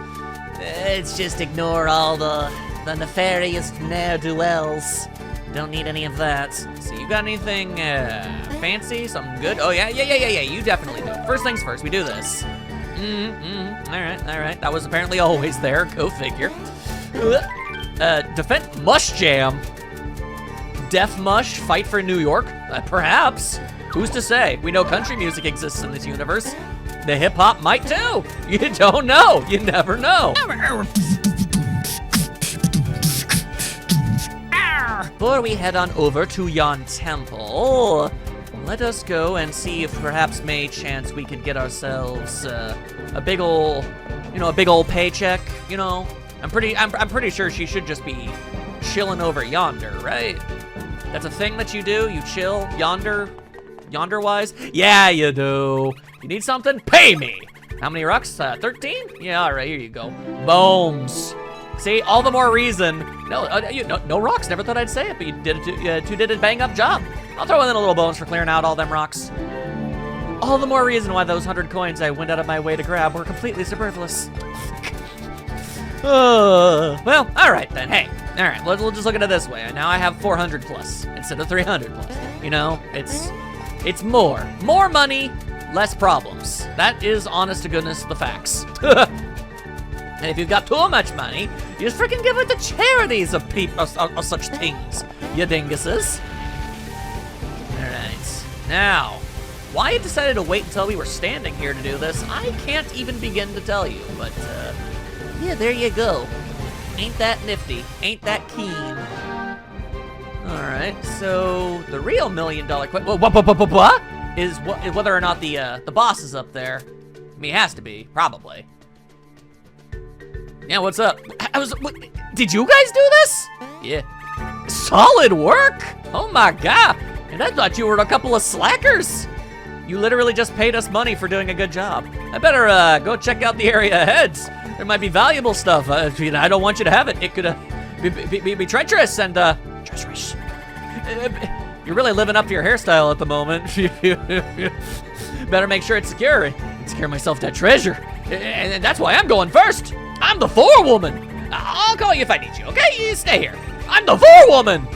Let's just ignore all the nefarious ne'er-do-wells. Don't need any of that. So you got anything fancy? Something good? Oh yeah, you definitely do. First things first, we do this. All right. That was apparently always there. Go figure. Defend Mush Jam. Def Mush, fight for New York? Perhaps. Who's to say? We know country music exists in this universe. The hip hop might too. You don't know. You never know. Before we head on over to yon temple, let us go and see if perhaps may chance we could get ourselves a big ol' paycheck. You know, I'm pretty sure she should just be chilling over yonder, right? That's a thing that you do. You chill yonder-wise. Yeah, you do. You need something? Pay me. How many rocks? 13? Yeah, all right. Here you go. Bones. See, all the more reason. No rocks. Never thought I'd say it, but you did a bang-up job. I'll throw in a little bonus for clearing out all them rocks. All the more reason why those 100 coins I went out of my way to grab were completely superfluous. Well, all right then. Hey, all right. We'll just look at it this way. Now I have 400 plus instead of 300 plus. You know, it's more money, less problems. That is, honest to goodness, the facts. And if you've got too much money, you just freaking give it to charities of such things, you dinguses. All right. Now, why I decided to wait until we were standing here to do this, I can't even begin to tell you. But yeah, there you go. Ain't that nifty? Ain't that keen? All right. So the real $1 million question is whether or not the boss is up there. I mean, he has to be, probably. Yeah, what's up? Did you guys do this? Yeah. Solid work? Oh my God. And I thought you were a couple of slackers. You literally just paid us money for doing a good job. I better go check out the area ahead. There might be valuable stuff. I don't want you to have it. It could be treacherous and treacherous. You're really living up to your hairstyle at the moment. Better make sure it's secure. And secure myself that treasure. And that's why I'm going first. I'm the forewoman. I'll call you if I need you, okay? You stay here. I'm the forewoman.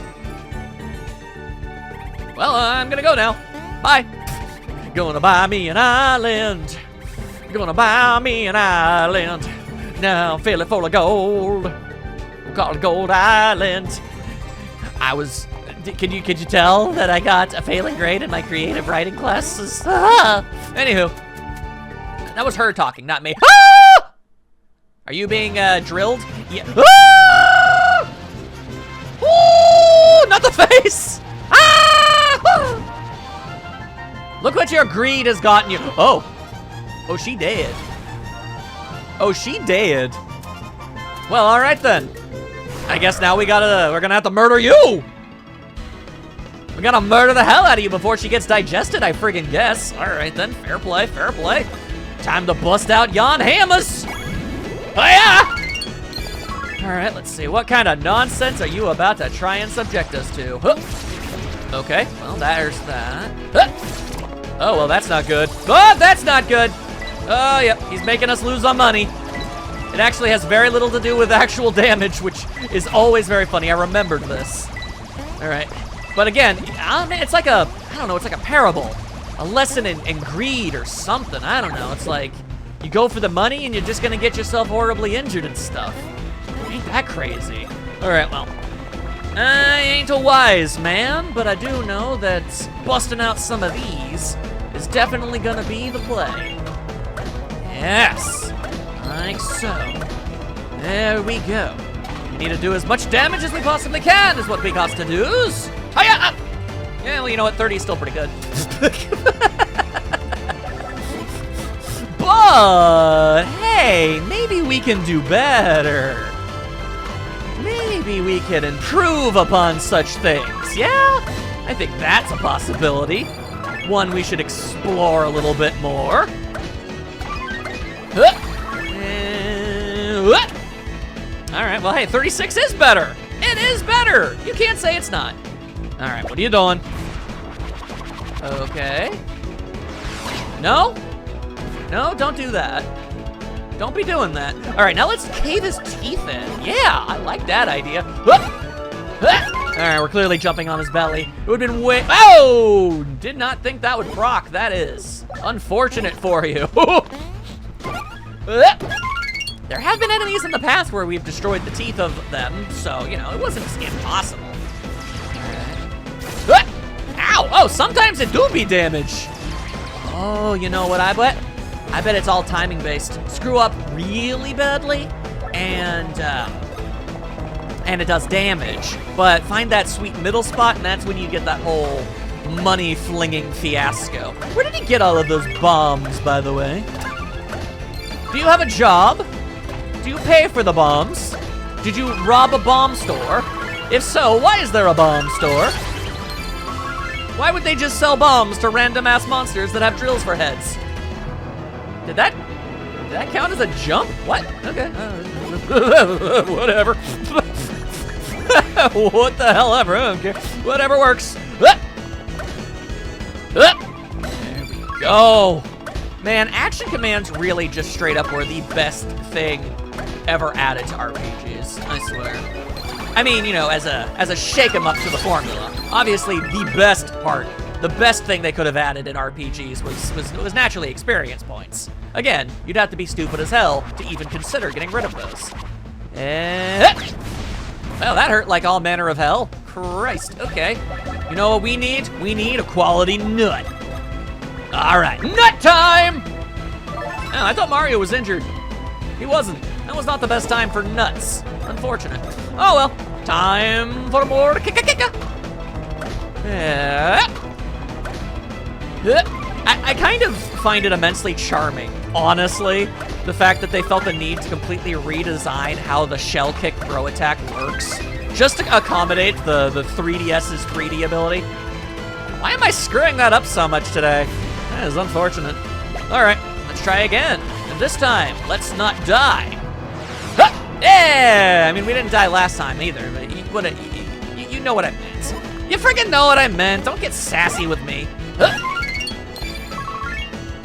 Well, I'm gonna go now. Bye. Gonna buy me an island. Gonna buy me an island. Now fill it full of gold. called Gold Island. Could you tell that I got a failing grade in my creative writing classes? Anywho, that was her talking, not me. Are you being drilled? Yeah. Ooh, not the face! Look what your greed has gotten you. Oh, she dead. Oh, she dead. Well, all right then. I guess now we're gonna have to murder you. We gotta murder the hell out of you before she gets digested, I friggin' guess. All right then, fair play, fair play. Time to bust out yon hammers. Oh yeah! All right, let's see. What kind of nonsense are you about to try and subject us to? Huh. Okay, well, there's that. Huh. Oh, well, that's not good. Oh, that's not good. Oh, yep, he's making us lose our money. It actually has very little to do with actual damage, which is always very funny. I remembered this. All right. But again, it's like a, I don't know, it's like a parable. A lesson in greed or something. I don't know. It's like you go for the money and you're just gonna get yourself horribly injured and stuff. Ain't that crazy? All right, well, I ain't a wise man, but I do know that busting out some of these is definitely gonna be the play. Yes, like so. There we go. We need to do as much damage as we possibly can is what we got to do. Hiya! Up! Yeah, well, you know what? 30 is still pretty good. But, hey, maybe we can do better. Maybe we can improve upon such things, yeah? I think that's a possibility. One we should explore a little bit more. All right, well, hey, 36 is better. It is better. You can't say it's not. All right, what are you doing? Okay. No? No, don't do that. Don't be doing that. All right, now let's cave his teeth in. Yeah, I like that idea. All right, we're clearly jumping on his belly. It would have been way, oh! Did not think that would proc, that is. Unfortunate for you. There have been enemies in the past where we've destroyed the teeth of them, so, you know, it wasn't impossible. Right. Ow! Oh, sometimes it do be damage. Oh, you know what I bet? I bet it's all timing based. Screw up really badly, and it does damage. But find that sweet middle spot, and that's when you get that whole money-flinging fiasco. Where did he get all of those bombs, by the way? Do you have a job? Do you pay for the bombs? Did you rob a bomb store? If so, why is there a bomb store? Why would they just sell bombs to random-ass monsters that have drills for heads? Did that count as a jump? What? Okay. Whatever. What the hell ever, I don't care. Whatever works. There we go. Man, action commands really just straight up were the best thing ever added to RPGs, I swear. I mean, you know, as a shake 'em up to the formula. Obviously, the best part, the best thing they could have added in RPGs was naturally experience points. Again, you'd have to be stupid as hell to even consider getting rid of those. Well, that hurt like all manner of hell. Christ, okay. You know what we need? We need a quality nut. All right, nut time! Oh, I thought Mario was injured. He wasn't. That was not the best time for nuts. Unfortunate. Oh well, time for more kicka. I kind of find it immensely charming, honestly, the fact that they felt the need to completely redesign how the shell kick throw attack works, just to accommodate the 3DS's 3D ability. Why am I screwing that up so much today? That is unfortunate. All right, let's try again. And this time, let's not die. Huh! Yeah! I mean, we didn't die last time either, but you know what I meant. You freaking know what I meant. Don't get sassy with me. Huh!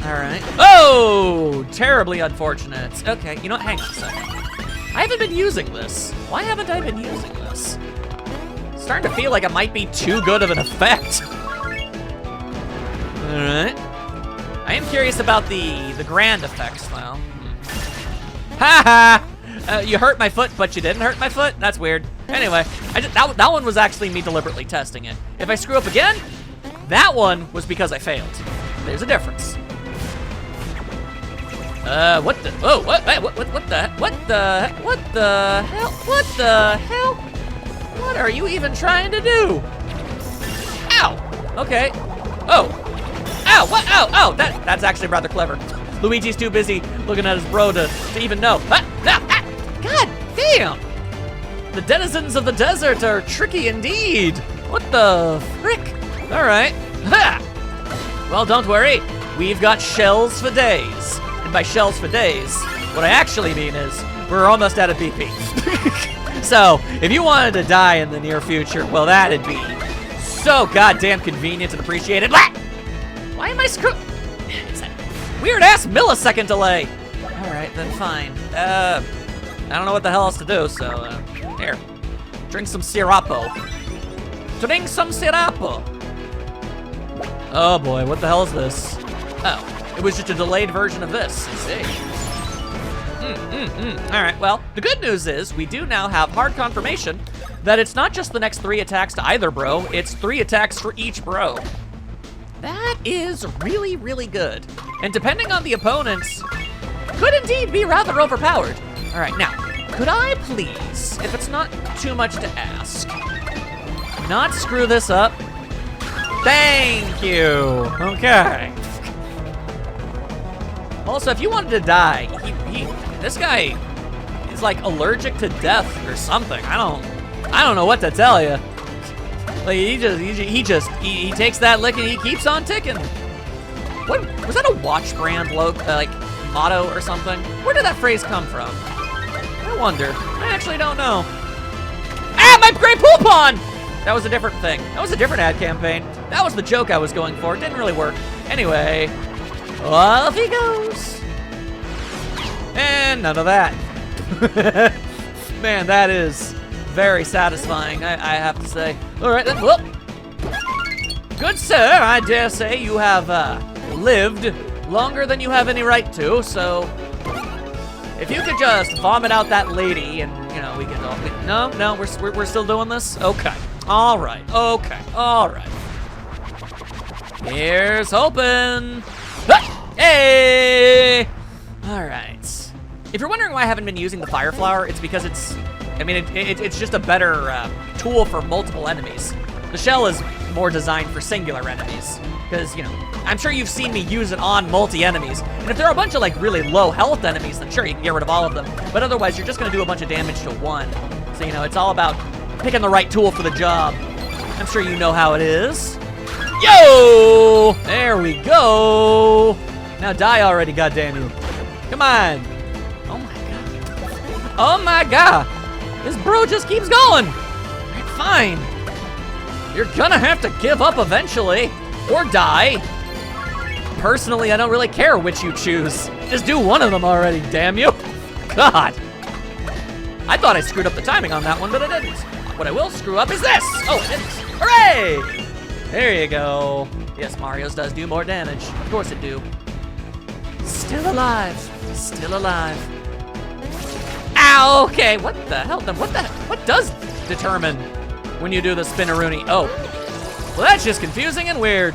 All right. Oh, terribly unfortunate. Okay, you know what? Hang on a second. I haven't been using this. Why haven't I been using this? It's starting to feel like it might be too good of an effect. All right. I am curious about the grand effects, though. Ha ha! You hurt my foot, but you didn't hurt my foot? That's weird. Anyway, that one was actually me deliberately testing it. If I screw up again, that one was because I failed. There's a difference. What the, oh, what the hell? What are you even trying to do? Ow, okay. Oh, ow, what, ow, that's actually rather clever. Luigi's too busy looking at his bro to even know. God damn! The denizens of the desert are tricky indeed. What the frick? All right. Ha! Well, don't worry. We've got shells for days. And by shells for days, what I actually mean is we're almost out of BP. So, if you wanted to die in the near future, well, that'd be so goddamn convenient and appreciated. Why am I screwed? It's that weird-ass millisecond delay. All right, then fine. I don't know what the hell else to do, so, here. Drink some Sirapo. Drink some Sirapo. Oh boy, what the hell is this? Oh, it was just a delayed version of this. I see. All right, well, the good news is we do now have hard confirmation that it's not just the next 3 attacks to either bro, it's 3 attacks for each bro. That is really, really good. And depending on the opponents, could indeed be rather overpowered. All right, now, could I please, if it's not too much to ask, not screw this up? Thank you, okay. Also, if you wanted to die, this guy is like allergic to death or something. I don't know what to tell you. Like he takes that lick and he keeps on ticking. What was that, a watch brand logo, like motto or something? Where did that phrase come from? I wonder. I actually don't know. Ah, my great pool pond! That was a different thing. That was a different ad campaign. That was the joke I was going for. It didn't really work. Anyway, off he goes. And none of that. Man, that is very satisfying, I have to say. All right, then, well, good sir, I dare say you have lived longer than you have any right to, so if you could just vomit out that lady and, you know, we can all, no, we're still doing this? Okay, all right, okay, all right. Here's hoping. Hey! All right. If you're wondering why I haven't been using the fire flower, it's because it's just a better tool for multiple enemies. The shell is more designed for singular enemies, because, you know, I'm sure you've seen me use it on multi-enemies, and if there are a bunch of, like, really low health enemies, then sure, you can get rid of all of them, but otherwise, you're just gonna do a bunch of damage to one. So, you know, it's all about picking the right tool for the job. I'm sure you know how it is. Yo! There we go! Now die already, goddamn you. Come on. Oh my god. Oh my god. This bro just keeps going. Right, fine. You're gonna have to give up eventually, or die. Personally, I don't really care which you choose. Just do one of them already, damn you. God. I thought I screwed up the timing on that one, but I didn't. What I will screw up is this. Oh, I didn't. Hooray! There you go. Yes, Mario's does do more damage. Of course it do. Still alive. Still alive. Ow, okay, what the hell? What does determine when you do the spinneroonie? Oh, well, that's just confusing and weird.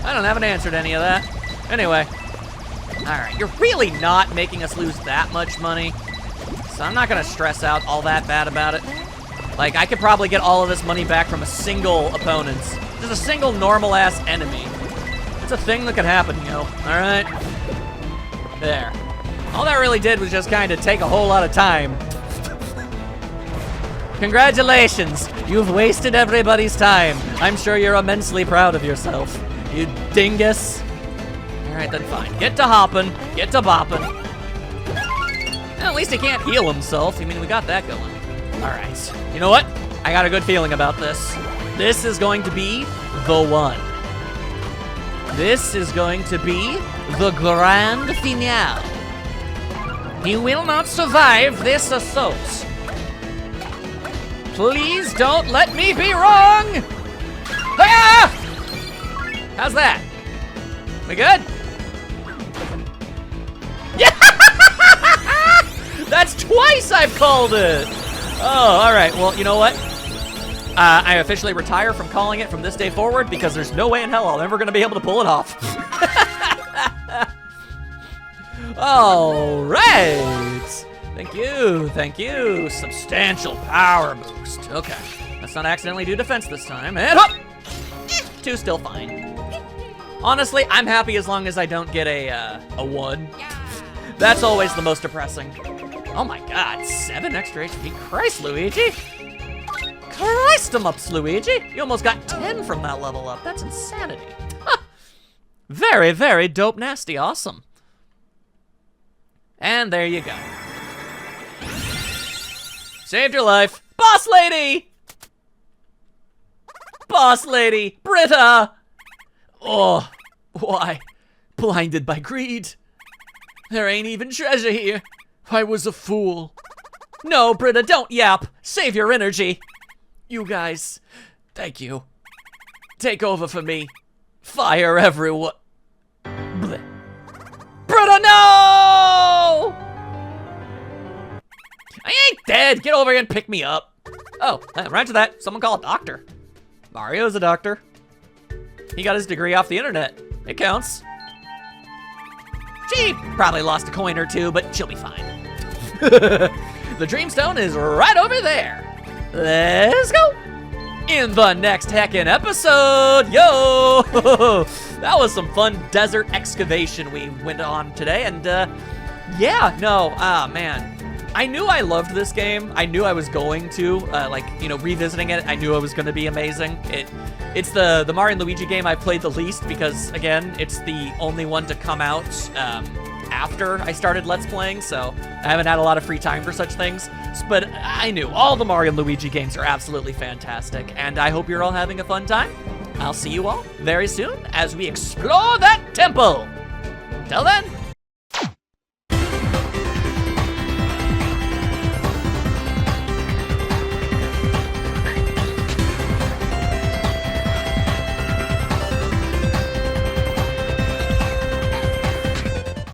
I don't have an answer to any of that. Anyway, all right, you're really not making us lose that much money, so I'm not gonna stress out all that bad about it. Like, I could probably get all of this money back from a single opponent. Just a single normal-ass enemy. It's a thing that could happen, you know, all right? There. All that really did was just kind of take a whole lot of time. Congratulations, you've wasted everybody's time. I'm sure you're immensely proud of yourself, you dingus. All right, then fine. Get to hopping, get to bopping. Well, at least he can't heal himself. I mean, we got that going. All right, you know what? I got a good feeling about this. This is going to be the one. This is going to be the grand finale. He will not survive this assault. Please don't let me be wrong! Ah! How's that? We good? Yeah! That's Twice I've called it. Oh, all right. Well, you know what? I officially retire from calling it from this day forward because there's no way in hell I'm ever going to be able to pull it off. All right. Thank you. Thank you. Substantial power boost. Okay. Let's not accidentally do defense this time. And hop! 2 still fine. Honestly, I'm happy as long as I don't get a 1. That's always the most depressing. Oh my god, 7 extra HP. Christ, Luigi. Christ, em ups, Luigi. You almost got 10 from that level up. That's insanity. Huh. Very, very dope, nasty, awesome. And there you go. Saved your life. Boss lady! Boss lady, Britta! Oh, why? Blinded by greed. There ain't even treasure here. I was a fool. No, Britta, don't yap. Save your energy. You guys, thank you. Take over for me. Fire everyone. Bleh. Britta, no! I ain't dead. Get over here and pick me up. Oh, right to that. Someone call a doctor. Mario's a doctor. He got his degree off the internet. It counts. She probably lost a coin or 2, but she'll be fine. The Dreamstone is right over there. Let's go. In the next heckin' episode, yo! That was some fun desert excavation we went on today, and yeah, no, man. I knew I loved this game. I knew I was going to, like, you know, revisiting it, I knew it was gonna be amazing. It's the Mario and Luigi game I've played the least because, again, it's the only one to come out after I started Let's Playing, so I haven't had a lot of free time for such things. But I knew all the Mario and Luigi games are absolutely fantastic, and I hope you're all having a fun time. I'll see you all very soon as we explore that temple. Till then,